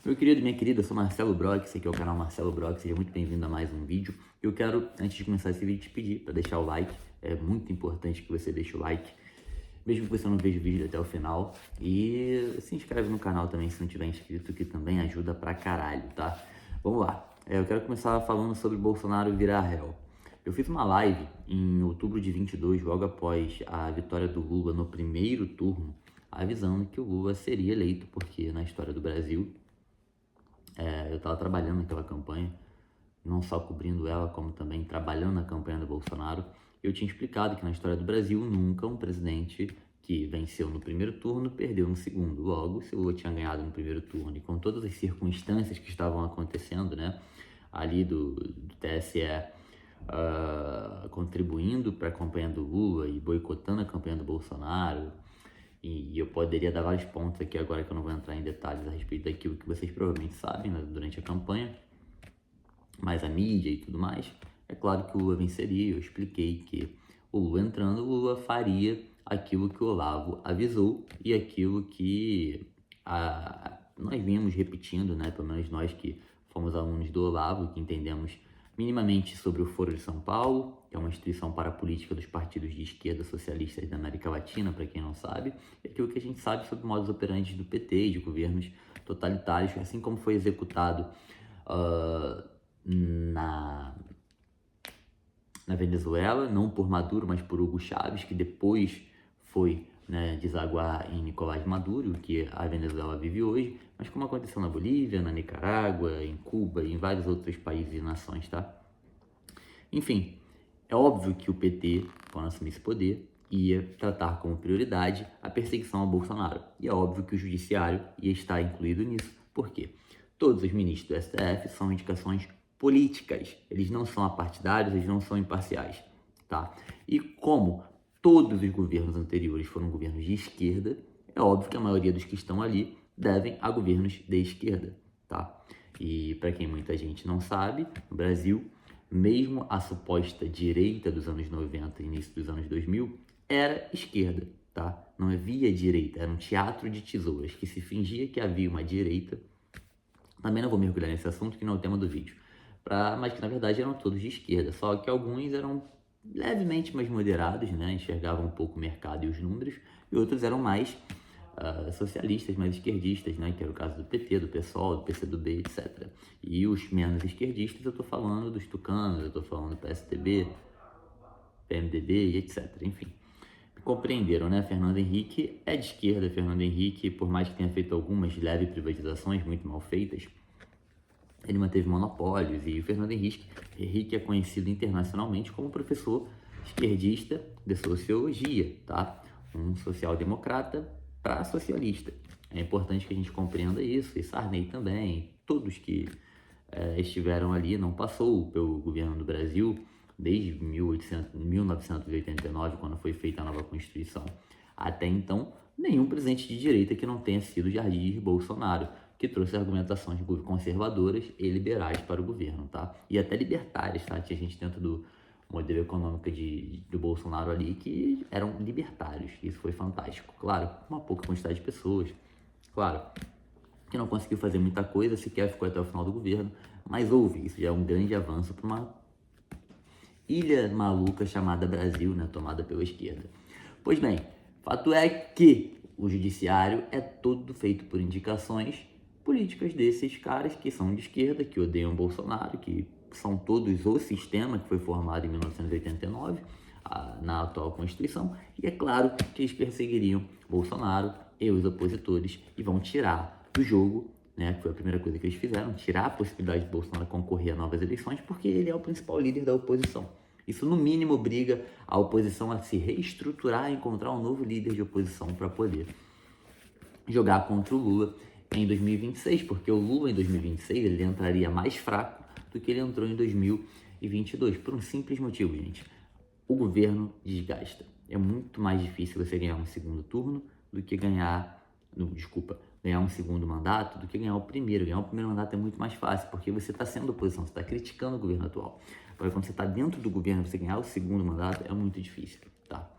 Meu querido e minha querida, eu sou Marcelo Brock, esse aqui é o canal Marcelo Brock, seja muito bem-vindo a mais um vídeo. Eu quero, antes de começar esse vídeo, te pedir para deixar o like, é muito importante que você deixe o like, mesmo que você não veja o vídeo até o final. E se inscreve no canal também, se não tiver inscrito, que também ajuda pra caralho, tá? Vamos lá, eu quero começar falando sobre Bolsonaro virar réu. Eu fiz uma live em outubro de 22, logo após a vitória do Lula no primeiro turno, avisando que o Lula seria eleito, porque na história do Brasil, eu estava trabalhando naquela campanha, não só cobrindo ela, como também trabalhando na campanha do Bolsonaro. Eu tinha explicado que na história do Brasil, nunca um presidente que venceu no primeiro turno perdeu no segundo. Logo, se o Lula tinha ganhado no primeiro turno e com todas as circunstâncias que estavam acontecendo, né, ali do TSE contribuindo para a campanha do Lula e boicotando a campanha do Bolsonaro, e eu poderia dar vários pontos aqui agora que eu não vou entrar em detalhes a respeito daquilo que vocês provavelmente sabem, né, durante a campanha, mas a mídia e tudo mais. É claro que o Lula venceria. Eu expliquei que o Lula entrando, o Lula faria aquilo que o Olavo avisou e aquilo que nós vimos repetindo, né, pelo menos nós que fomos alunos do Olavo, que entendemos minimamente sobre o Foro de São Paulo, que é uma instituição parapolítica dos partidos de esquerda socialistas da América Latina, para quem não sabe, e aquilo que a gente sabe sobre modus operandi do PT e de governos totalitários, assim como foi executado na Venezuela, não por Maduro, mas por Hugo Chávez, que depois foi, né, desaguar em Nicolás Maduro, que a Venezuela vive hoje, mas como aconteceu na Bolívia, na Nicarágua, em Cuba e em vários outros países e nações, tá? Enfim, é óbvio que o PT, quando assumir esse poder, ia tratar como prioridade a perseguição a Bolsonaro. E é óbvio que o judiciário ia estar incluído nisso. Por quê? Todos os ministros do STF são indicações políticas. Eles não são apartidários, eles não são imparciais, tá? E como todos os governos anteriores foram governos de esquerda, é óbvio que a maioria dos que estão ali devem a governos de esquerda, tá? E para quem muita gente não sabe, no Brasil, mesmo a suposta direita dos anos 90 e início dos anos 2000 era esquerda, tá? Não havia direita, era um teatro de tesouras que se fingia que havia uma direita. Também não vou mergulhar nesse assunto, que não é o tema do vídeo, mas que na verdade eram todos de esquerda, só que alguns eram levemente mais moderados, né? Enxergavam um pouco o mercado e os números, e outros eram mais socialistas, mais esquerdistas, né? Que era o caso do PT, do PSOL, do PCdoB, etc. E os menos esquerdistas, eu tô falando dos tucanos, eu tô falando do PSDB, PMDB e etc. Enfim, compreenderam, né? Fernando Henrique é de esquerda. Fernando Henrique, por mais que tenha feito algumas leves privatizações muito mal feitas, ele manteve monopólios. E o Fernando Henrique é conhecido internacionalmente como professor esquerdista de sociologia, tá? Um social-democrata para socialista. É importante que a gente compreenda isso, e Sarney também, todos que estiveram ali. Não passou pelo governo do Brasil desde 1989, quando foi feita a nova Constituição. Até então, nenhum presidente de direita que não tenha sido Jair Bolsonaro, que trouxe argumentações conservadoras e liberais para o governo, tá? E até libertárias, tá? Tinha gente dentro do modelo econômico do Bolsonaro ali que eram libertários. Isso foi fantástico. Claro, uma pouca quantidade de pessoas. Claro, que não conseguiu fazer muita coisa, sequer ficou até o final do governo, mas houve. Isso já é um grande avanço para uma ilha maluca chamada Brasil, né, tomada pela esquerda. Pois bem, fato é que o judiciário é todo feito por indicações políticas desses caras que são de esquerda, que odeiam Bolsonaro, que são todos o sistema que foi formado em 1989, na atual Constituição, e é claro que eles perseguiriam Bolsonaro e os opositores e vão tirar do jogo, né, que foi a primeira coisa que eles fizeram, tirar a possibilidade de Bolsonaro concorrer a novas eleições, porque ele é o principal líder da oposição. Isso, no mínimo, obriga a oposição a se reestruturar e encontrar um novo líder de oposição para poder jogar contra o Lula em 2026, porque o Lula em 2026 ele entraria mais fraco do que ele entrou em 2022, por um simples motivo, gente. O governo desgasta. É muito mais difícil você ganhar um segundo turno do que ganhar um segundo mandato do que ganhar o primeiro. Ganhar o primeiro mandato é muito mais fácil, porque você está sendo oposição, você está criticando o governo atual. Agora, quando você está dentro do governo, você ganhar o segundo mandato é muito difícil, tá?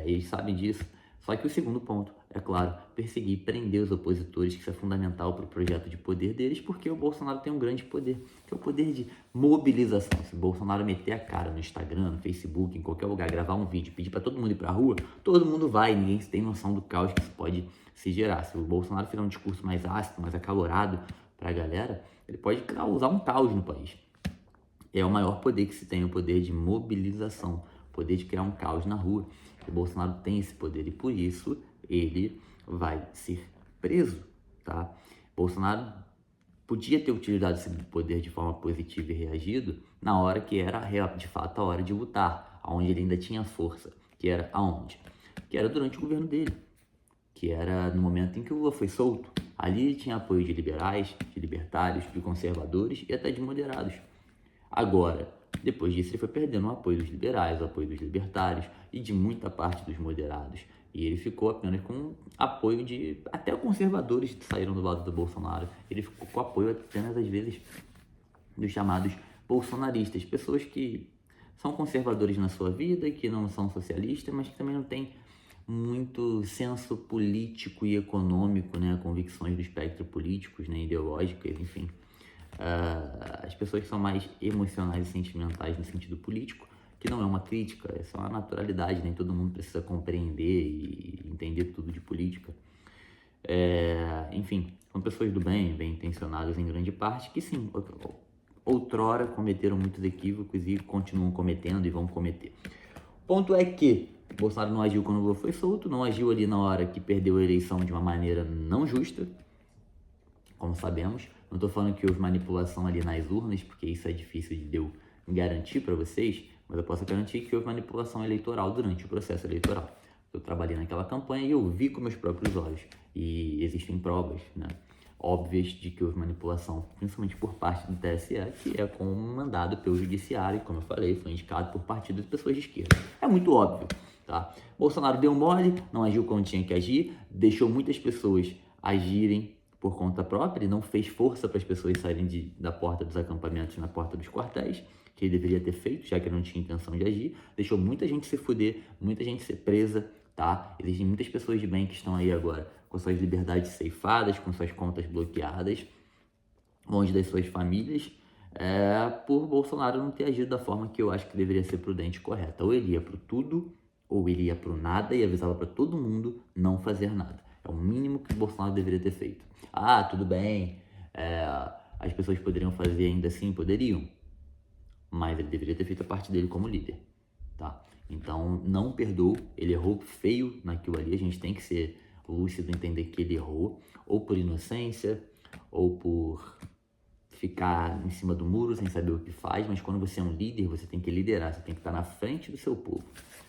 Eles sabem disso. Só que o segundo ponto é é claro, perseguir e prender os opositores, que isso é fundamental para o projeto de poder deles, porque o Bolsonaro tem um grande poder, que é o poder de mobilização. Se o Bolsonaro meter a cara no Instagram, no Facebook, em qualquer lugar, gravar um vídeo, pedir para todo mundo ir para a rua, todo mundo vai, ninguém tem noção do caos que isso pode se gerar. Se o Bolsonaro fizer um discurso mais ácido, mais acalorado para a galera, ele pode causar um caos no país. É o maior poder que se tem, o poder de mobilização, o poder de criar um caos na rua. O Bolsonaro tem esse poder e por isso ele vai ser preso, tá? Bolsonaro podia ter utilizado esse poder de forma positiva e reagido na hora que era de fato a hora de lutar, onde ele ainda tinha força, que era aonde? Que era durante o governo dele, que era no momento em que o Lula foi solto. Ali ele tinha apoio de liberais, de libertários, de conservadores e até de moderados. Agora, depois disso, ele foi perdendo o apoio dos liberais, o apoio dos libertários e de muita parte dos moderados. E ele ficou apenas com apoio de... Até conservadores que saíram do lado do Bolsonaro. Ele ficou com apoio apenas, às vezes, dos chamados bolsonaristas. Pessoas que são conservadores na sua vida, que não são socialistas, mas que também não têm muito senso político e econômico, né? Convicções do espectro políticos, né? Ideológicas, enfim. As pessoas que são mais emocionais e sentimentais no sentido político, que não é uma crítica, é só uma naturalidade, nem todo mundo precisa compreender e entender tudo de política. Enfim, são pessoas do bem, bem intencionadas em grande parte, que sim, outrora cometeram muitos equívocos e continuam cometendo e vão cometer. O ponto é que Bolsonaro não agiu quando o Lula foi solto, não agiu ali na hora que perdeu a eleição de uma maneira não justa, como sabemos. Não estou falando que houve manipulação ali nas urnas, porque isso é difícil de eu garantir para vocês, mas eu posso garantir que houve manipulação eleitoral durante o processo eleitoral. Eu trabalhei naquela campanha e eu vi com meus próprios olhos. E existem provas, né, óbvias de que houve manipulação, principalmente por parte do TSE, que é comandado pelo judiciário, como eu falei, foi indicado por partidos de pessoas de esquerda. É muito óbvio, tá? Bolsonaro deu mole, não agiu quando tinha que agir, deixou muitas pessoas agirem por conta própria, ele não fez força para as pessoas saírem da porta dos acampamentos na porta dos quartéis, que ele deveria ter feito, já que ele não tinha intenção de agir, deixou muita gente se fuder, muita gente ser presa, tá? Existem muitas pessoas de bem que estão aí agora com suas liberdades ceifadas, com suas contas bloqueadas, longe das suas famílias, por Bolsonaro não ter agido da forma que eu acho que deveria ser prudente e correta. Ou ele ia pro tudo, ou ele ia pro nada e avisava para todo mundo não fazer nada. É o mínimo que o Bolsonaro deveria ter feito. Ah, tudo bem, as pessoas poderiam fazer ainda assim? Poderiam. Mas ele deveria ter feito a parte dele como líder, tá? Então, não perdoou, ele errou feio naquilo ali, a gente tem que ser lúcido, entender que ele errou, ou por inocência, ou por ficar em cima do muro sem saber o que faz, mas quando você é um líder, você tem que liderar, você tem que estar na frente do seu povo.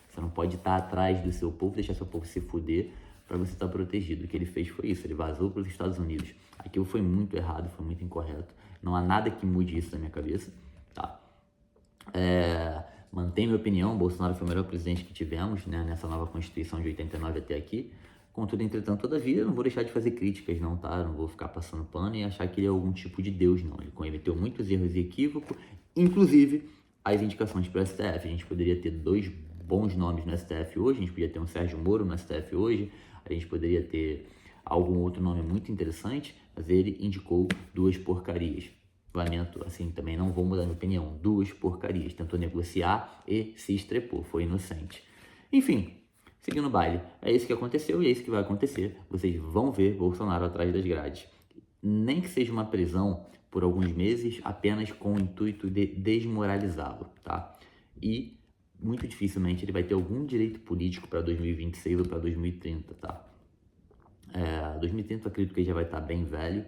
Você não pode estar atrás do seu povo, deixar seu povo se fuder para você estar protegido. O que ele fez foi isso, ele vazou para os Estados Unidos. Aquilo foi muito errado, foi muito incorreto. Não há nada que mude isso na minha cabeça, tá? Mantenho minha opinião, Bolsonaro foi o melhor presidente que tivemos, né, nessa nova Constituição de 89 até aqui. Contudo, entretanto, todavia, eu não vou deixar de fazer críticas, não, tá? Eu não vou ficar passando pano e achar que ele é algum tipo de Deus, não. Ele cometeu muitos erros e equívocos, inclusive as indicações para o STF. A gente poderia ter 2 bons nomes no STF hoje, a gente poderia ter um Sérgio Moro no STF hoje, a gente poderia ter algum outro nome muito interessante, mas ele indicou 2 porcarias. Lamento, assim, também não vou mudar minha opinião. 2 porcarias. Tentou negociar e se estrepou. Foi inocente. Enfim, seguindo o baile. É isso que aconteceu e é isso que vai acontecer. Vocês vão ver Bolsonaro atrás das grades. Nem que seja uma prisão por alguns meses, apenas com o intuito de desmoralizá-lo, tá? E muito dificilmente ele vai ter algum direito político para 2026 ou para 2030, tá? 2030 eu acredito que ele já vai estar bem velho.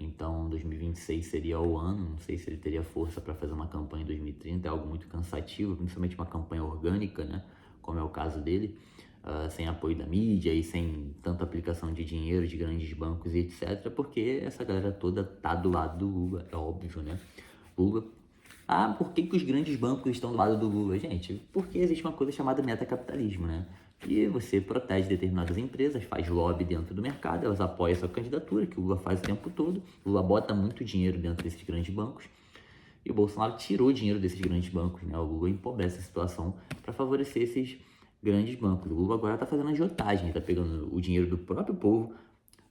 Então, 2026 seria o ano, não sei se ele teria força para fazer uma campanha em 2030, é algo muito cansativo, principalmente uma campanha orgânica, né, como é o caso dele, sem apoio da mídia e sem tanta aplicação de dinheiro de grandes bancos e etc, porque essa galera toda tá do lado do Lula, é óbvio, né, Lula. Por que os grandes bancos estão do lado do Lula? Gente, porque existe uma coisa chamada metacapitalismo, né? E você protege determinadas empresas, faz lobby dentro do mercado, elas apoiam a sua candidatura, que o Lula faz o tempo todo. O Lula bota muito dinheiro dentro desses grandes bancos. E o Bolsonaro tirou dinheiro desses grandes bancos, né? O Lula empobrece a situação para favorecer esses grandes bancos. O Lula agora está fazendo agiotagem, está pegando o dinheiro do próprio povo,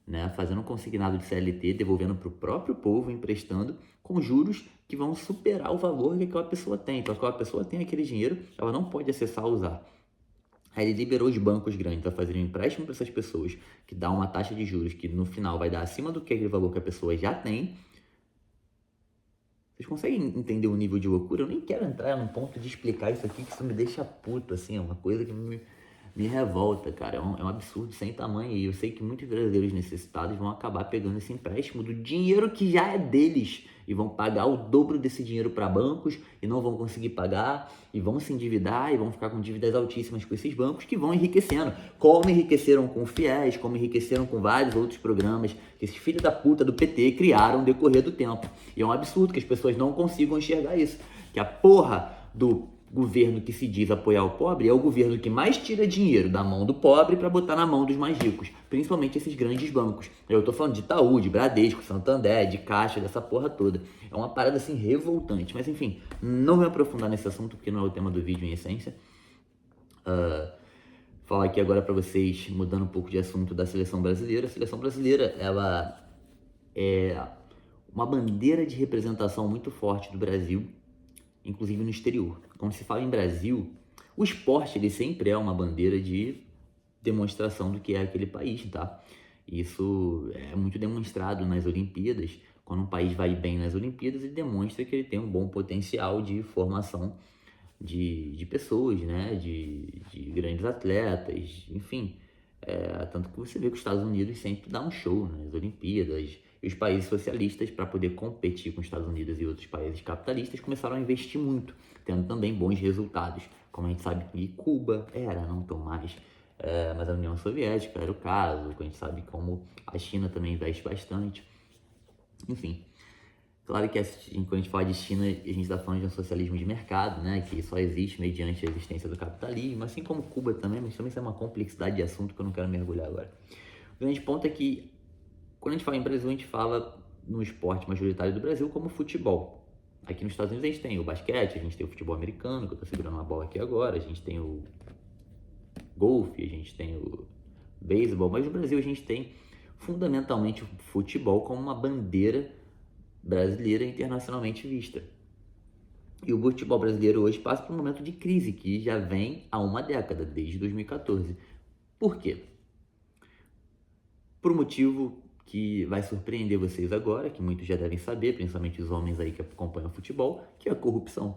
né, fazendo um consignado de CLT, devolvendo para o próprio povo, emprestando com juros que vão superar o valor que aquela pessoa tem. Então, aquela pessoa tem aquele dinheiro, ela não pode acessar ou usar. Aí ele liberou os bancos grandes a fazerem um empréstimo para essas pessoas, que dá uma taxa de juros que no final vai dar acima do que aquele valor que a pessoa já tem. Vocês conseguem entender o nível de loucura? Eu nem quero entrar num ponto de explicar isso aqui, que isso me deixa puto, assim, é uma coisa que me revolta, cara. É um absurdo sem tamanho. E eu sei que muitos brasileiros necessitados vão acabar pegando esse empréstimo do dinheiro que já é deles e vão pagar o dobro desse dinheiro para bancos e não vão conseguir pagar e vão se endividar e vão ficar com dívidas altíssimas com esses bancos que vão enriquecendo, como enriqueceram com o FIES, como enriqueceram com vários outros programas que esses filhos da puta do PT criaram no decorrer do tempo. E é um absurdo que as pessoas não consigam enxergar isso, que a porra do governo que se diz apoiar o pobre é o governo que mais tira dinheiro da mão do pobre para botar na mão dos mais ricos, principalmente esses grandes bancos. Eu tô falando de Itaú, de Bradesco, Santander, de Caixa, dessa porra toda. É uma parada assim revoltante, mas enfim, não vou me aprofundar nesse assunto porque não é o tema do vídeo em essência. Falar aqui agora para vocês, mudando um pouco de assunto, da seleção brasileira. A seleção brasileira, ela é uma bandeira de representação muito forte do Brasil, inclusive no exterior. Quando se fala em Brasil, o esporte ele sempre é uma bandeira de demonstração do que é aquele país, tá? Isso é muito demonstrado nas Olimpíadas. Quando um país vai bem nas Olimpíadas, ele demonstra que ele tem um bom potencial de formação de pessoas, né? De grandes atletas, enfim. Tanto que você vê que os Estados Unidos sempre dá um show nas Olimpíadas. E os países socialistas, para poder competir com os Estados Unidos e outros países capitalistas, começaram a investir muito, tendo também bons resultados. Como a gente sabe que Cuba não tão mais, mas a União Soviética era o caso. A gente sabe como a China também investe bastante. Enfim, claro que quando a gente fala de China, a gente está falando de um socialismo de mercado, né, que só existe mediante a existência do capitalismo, assim como Cuba também, mas também isso é uma complexidade de assunto que eu não quero mergulhar agora. O grande ponto é que, quando a gente fala em Brasil, a gente fala no esporte majoritário do Brasil como futebol. Aqui nos Estados Unidos a gente tem o basquete, a gente tem o futebol americano, que eu tô segurando uma bola aqui agora, a gente tem o golfe, a gente tem o beisebol, mas no Brasil a gente tem fundamentalmente o futebol como uma bandeira brasileira internacionalmente vista. E o futebol brasileiro hoje passa por um momento de crise que já vem há uma década, desde 2014. Por quê? Por um motivo que vai surpreender vocês agora, que muitos já devem saber, principalmente os homens aí que acompanham o futebol, que é a corrupção.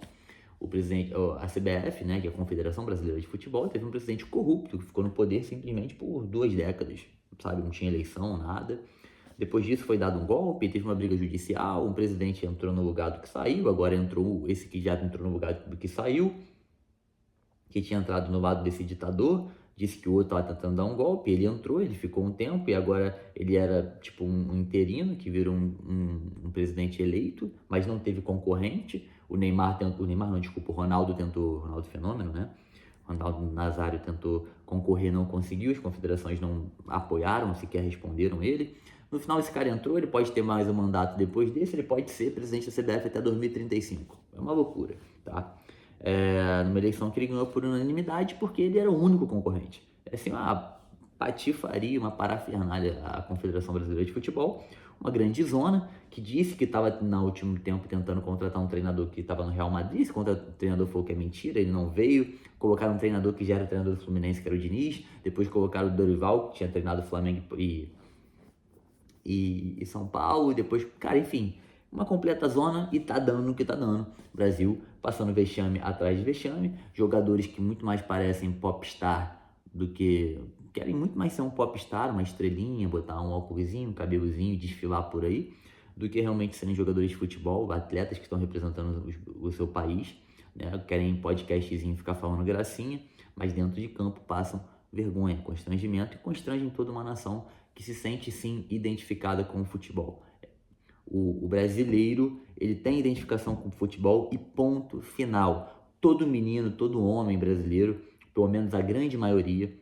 O presidente, a CBF, né, que é a Confederação Brasileira de Futebol, teve um presidente corrupto que ficou no poder simplesmente por 2 décadas, sabe? Não tinha eleição, nada. Depois disso foi dado um golpe, teve uma briga judicial, um presidente entrou no lugar do que saiu, agora entrou esse que já entrou no lugar do que saiu, que tinha entrado no lado desse ditador, disse que o outro estava tentando dar um golpe, ele entrou, ele ficou um tempo e agora ele era tipo um interino que virou um presidente eleito, mas não teve concorrente. O Ronaldo tentou, Ronaldo Fenômeno, né? Ronaldo Nazário tentou concorrer, não conseguiu, as confederações não apoiaram, sequer responderam ele. No final esse cara entrou, ele pode ter mais um mandato depois desse, ele pode ser presidente da CBF até 2035. É uma loucura, tá? Numa eleição que ele ganhou por unanimidade porque ele era o único concorrente. É assim, uma patifaria, uma parafernália a Confederação Brasileira de Futebol, uma grande zona, que disse que estava no último tempo tentando contratar um treinador que estava no Real Madrid. Esse treinador falou que é mentira, ele não veio. Colocaram um treinador que já era treinador do Fluminense, que era o Diniz. Depois colocaram o Dorival, que tinha treinado o Flamengo e São Paulo. Depois, cara, enfim, uma completa zona e tá dando no que tá dando. Brasil passando vexame atrás de vexame, jogadores que muito mais parecem popstar do que... Querem muito mais ser um popstar, uma estrelinha, botar um óculosinho, um cabelozinho, desfilar por aí, do que realmente serem jogadores de futebol, atletas que estão representando o seu país, né? Querem podcastzinho ficar falando gracinha, mas dentro de campo passam vergonha, constrangimento e constrangem toda uma nação que se sente sim identificada com o futebol. O brasileiro, ele tem identificação com o futebol e ponto final. Todo menino, todo homem brasileiro, pelo menos a grande maioria,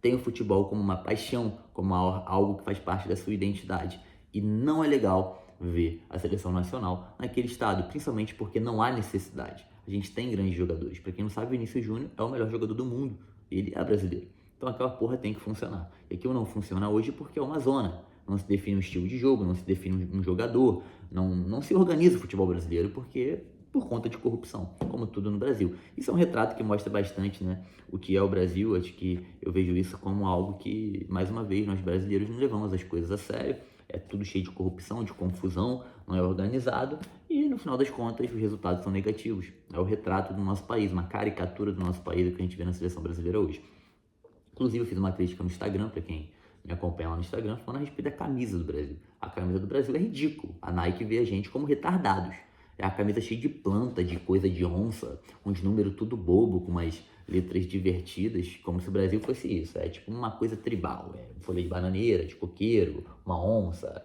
tem o futebol como uma paixão, como algo que faz parte da sua identidade. E não é legal ver a seleção nacional naquele estado, principalmente porque não há necessidade. A gente tem grandes jogadores. Para quem não sabe, o Vinícius Júnior é o melhor jogador do mundo Ele é brasileiro. Então aquela porra tem que funcionar. E aquilo não funciona hoje porque é uma zona. Não se define um estilo de jogo, não se define um jogador, não se organiza o futebol brasileiro porque por conta de corrupção, como tudo no Brasil. Isso é um retrato que mostra bastante, né, o que é o Brasil. Acho que eu vejo isso como algo que, mais uma vez, nós brasileiros não levamos as coisas a sério. É tudo cheio de corrupção, de confusão, não é organizado e, no final das contas, os resultados são negativos. É o retrato do nosso país, uma caricatura do nosso país, o que a gente vê na seleção brasileira hoje. Inclusive, eu fiz uma crítica no Instagram, para quem me acompanha lá no Instagram, falando a respeito da camisa do Brasil. A camisa do Brasil é ridícula. A Nike vê a gente como retardados. É a camisa cheia de planta, de coisa de onça, uns números tudo bobo, com umas letras divertidas, como se o Brasil fosse isso. É tipo uma coisa tribal. É folha de bananeira, de coqueiro, uma onça,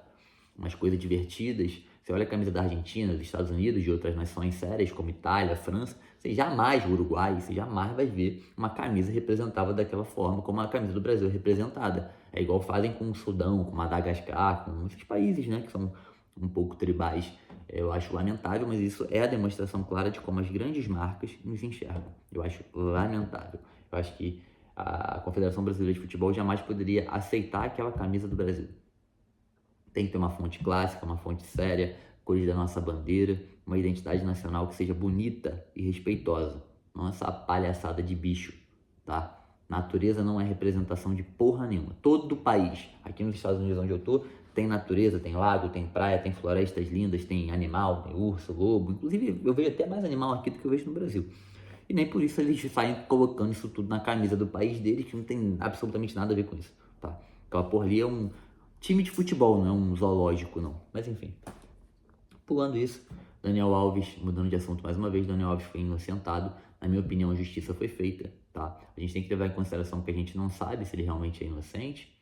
umas coisas divertidas. Você olha a camisa da Argentina, dos Estados Unidos, de outras nações sérias, como Itália, França, você jamais, Uruguai, você jamais vai ver uma camisa representada daquela forma como a camisa do Brasil é representada. É igual fazem com o Sudão, com Madagascar, com esses países, né, que são um pouco tribais. Eu acho lamentável, mas isso é a demonstração clara de como as grandes marcas nos enxergam. Eu acho lamentável. Eu acho que a Confederação Brasileira de Futebol jamais poderia aceitar aquela camisa do Brasil. Tem que ter uma fonte clássica, uma fonte séria, cores da nossa bandeira, uma identidade nacional que seja bonita e respeitosa. Não essa palhaçada de bicho, tá? Natureza não é representação de porra nenhuma. Todo país, aqui nos Estados Unidos onde eu tô, tem natureza, tem lago, tem praia, tem florestas lindas, tem animal, tem urso, lobo. Inclusive, eu vejo até mais animal aqui do que eu vejo no Brasil. E nem por isso eles saem colocando isso tudo na camisa do país deles, que não tem absolutamente nada a ver com isso, tá? Aquela porra ali é um time de futebol, não é um zoológico, não. Mas enfim. Pulando isso, Daniel Alves, mudando de assunto mais uma vez, Daniel Alves foi inocentado. Na minha opinião, a justiça foi feita, tá? A gente tem que levar em consideração que a gente não sabe se ele realmente é inocente.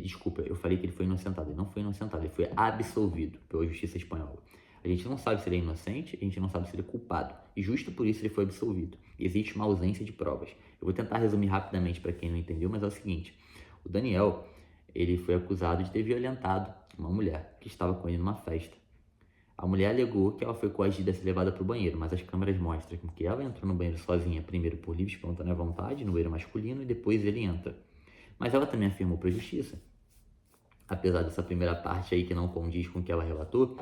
Desculpa, eu falei que ele foi inocentado. Ele não foi inocentado, ele foi absolvido pela justiça espanhola. A gente não sabe se ele é inocente, a gente não sabe se ele é culpado. E justo por isso ele foi absolvido. Existe uma ausência de provas. Eu vou tentar resumir rapidamente para quem não entendeu, mas é o seguinte. O Daniel, ele foi acusado de ter violentado uma mulher que estava com ele numa festa. A mulher alegou que ela foi coagida a ser levada para o banheiro, mas as câmeras mostram que ela entrou no banheiro sozinha, primeiro por livre e espontânea vontade, no banheiro masculino, e depois ele entra. Mas ela também afirmou para a justiça, apesar dessa primeira parte aí que não condiz com o que ela relatou,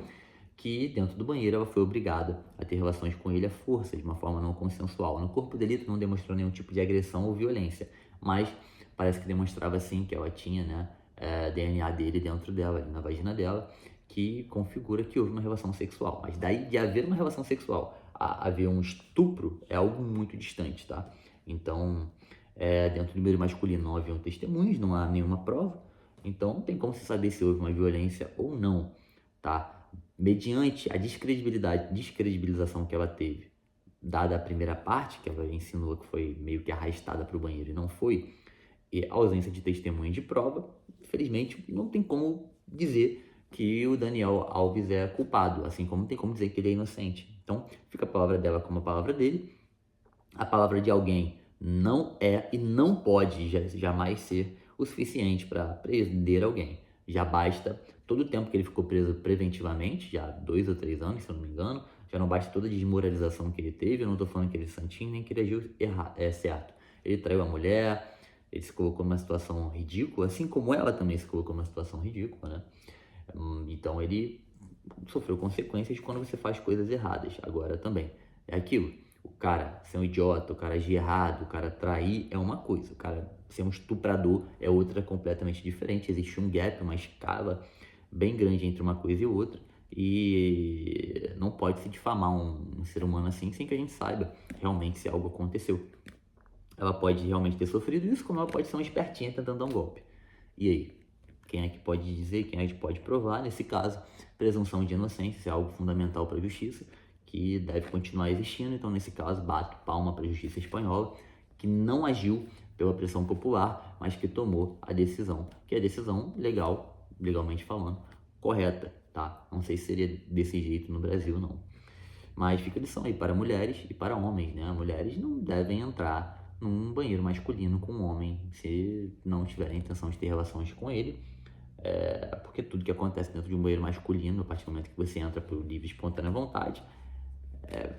que dentro do banheiro ela foi obrigada a ter relações com ele à força, de uma forma não consensual. No corpo de delito não demonstrou nenhum tipo de agressão ou violência, mas parece que demonstrava sim que ela tinha, né, DNA dele dentro dela, ali na vagina dela, que configura que houve uma relação sexual. Mas daí de haver uma relação sexual a haver um estupro é algo muito distante, tá? Então, dentro do meio masculino não haviam testemunhos, não há nenhuma prova, então não tem como se saber se houve uma violência ou não, tá? Mediante a descredibilização que ela teve, dada a primeira parte, que ela insinuou que foi meio que arrastada para o banheiro e não foi, e a ausência de testemunha de prova, infelizmente não tem como dizer que o Daniel Alves é culpado, assim como não tem como dizer que ele é inocente. Então, fica a palavra dela como a palavra dele, a palavra de alguém não é e não pode jamais ser o suficiente para prender alguém. Já basta todo o tempo que ele ficou preso preventivamente, já 2 ou 3 anos, se eu não me engano, já não basta toda a desmoralização que ele teve. Eu não estou falando que ele é santinho, nem que ele agiu certo. Ele traiu a mulher, ele se colocou numa situação ridícula, assim como ela também se colocou numa situação ridícula, né? Então ele sofreu consequências quando você faz coisas erradas. Agora também, é aquilo. O cara ser um idiota, o cara agir errado, o cara trair é uma coisa, o cara ser um estuprador é outra completamente diferente. Existe um gap, uma escala bem grande entre uma coisa e outra, e não pode se difamar um ser humano assim sem que a gente saiba realmente se algo aconteceu. Ela pode realmente ter sofrido isso, como ela pode ser uma espertinha tentando dar um golpe. E aí? Quem é que pode dizer, quem é que pode provar? Nesse caso, presunção de inocência, isso é algo fundamental para a justiça, que deve continuar existindo. Então, nesse caso, bato palma para a justiça espanhola, que não agiu pela pressão popular, mas que tomou a decisão, que é a decisão legal, legalmente falando, correta, tá? Não sei se seria desse jeito no Brasil, não. Mas fica a lição aí para mulheres e para homens, né? Mulheres não devem entrar num banheiro masculino com um homem se não tiverem intenção de ter relações com ele, porque tudo que acontece dentro de um banheiro masculino, a partir do momento que você entra por livre e espontânea vontade, é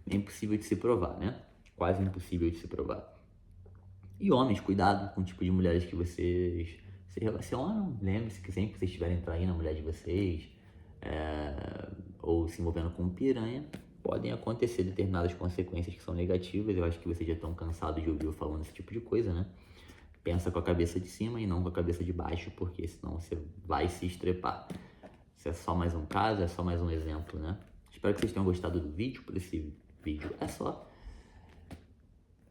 impossível de se provar, né? quase impossível de se provar. E homens, cuidado com o tipo de mulheres que vocês se relacionam. Lembre-se que sempre que vocês estiverem traindo a mulher de vocês, ou se envolvendo com um piranha, podem acontecer determinadas consequências que são negativas. Eu acho que vocês já estão cansados de ouvir eu falando esse tipo de coisa, né? Pensa com a cabeça de cima e não com a cabeça de baixo, porque senão você vai se estrepar. Isso é só mais um caso, é só mais um exemplo, né? Espero que vocês tenham gostado do vídeo. Por esse vídeo é só.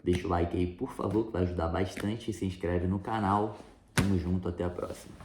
Deixa o like aí, por favor, que vai ajudar bastante. E se inscreve no canal. Tamo junto, até a próxima.